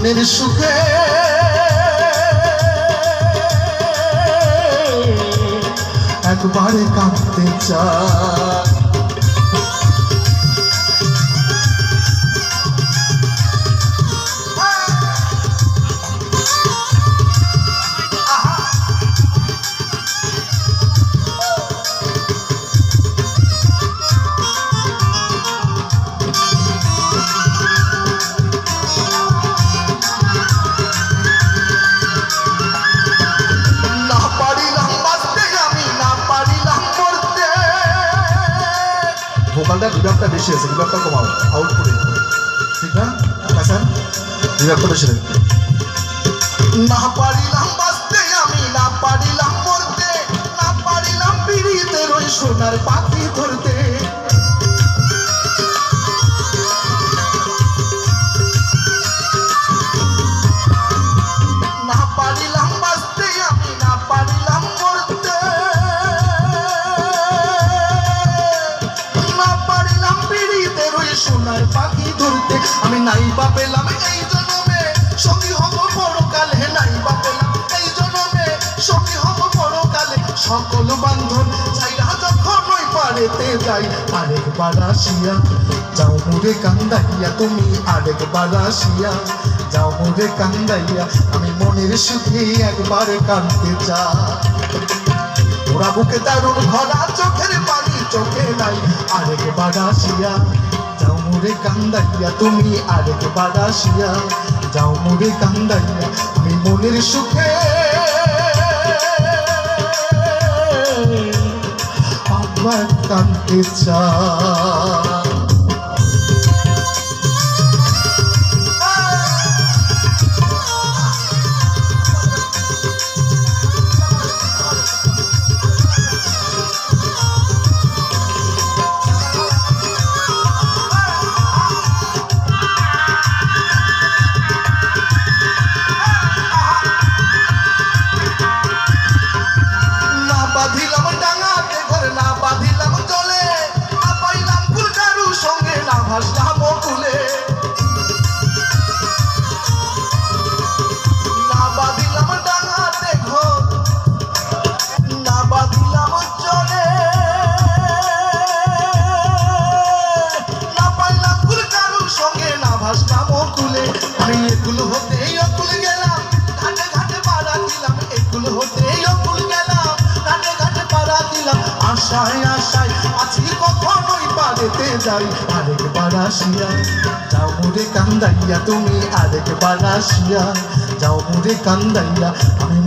মনের সুখে একবারে কাঁদতে চাই। ভোকালটা রিভার্বটা বেশি আছে, রিভার্বটা কমাও আউটপুটে, ঠিক না হাসান? রিভার্বটা বেশি লাগে। না পারিলাম বাঁচতে আমি, না পারিলাম মরতে, না পারিলাম পিড়িতে ওই সোনার পাখি ধরতে। না পারিলাম বাঁচতে আমি, না পারিলাম মরতে, সোনার পাখি ধরতে। আমি নাই বা পেলাম এই জন্মে সঙ্গী হব পরকালে, নাই বা পেলাম এই জন্মে সঙ্গী হব পরকালে। সকল বান্ধন চাইরা যখন ওই পারেতে যাই, আরেকবার আসিয়া যাও মোরে কান্দাইয়া, তুমি আরেকবার আসিয়া যাও মোরে কান্দাইয়া। আমি মনের সুখে একবার কাঁদতে চাই। ওরা বুকে দারুণ ভরা চোখের পানি চোখে নাই, আরেকবার আসিয়া যাও মোরে কান্দাইয়া, তুমি আরেকবার আসিয়া যাও মোরে কান্দাইয়া। আমি মনের সুখে একবার কাঁদতে চাই। বাঁধিলাম ডাঙাতে ঘর, না বাঁধিলাম জলে, না পাইলাম ফুল কারু সঙ্গে, না ভাসলাম কুলে। না বাঁধিলাম ডাঙাতে ঘর, না বাঁধিলাম জলে, না পাইলাম ফুল কারু সঙ্গে, না ভাসলাম কুলে। আমি একুল হতেই অকুল গেলাম, ঘাটে ঘাটে পাড়া দিলাম, একুল হতেই অকুল গেলাম, ঘাটে ঘাটে পাড়া দিলাম। আশায় আশায় আছি কখনোই পারেতে যাই, আরেকবার আসিয়া যাও মোরে কান্দাইয়া, তুমি আরেকবার আসিয়া যাও মোরে কান্দাইয়া। আমি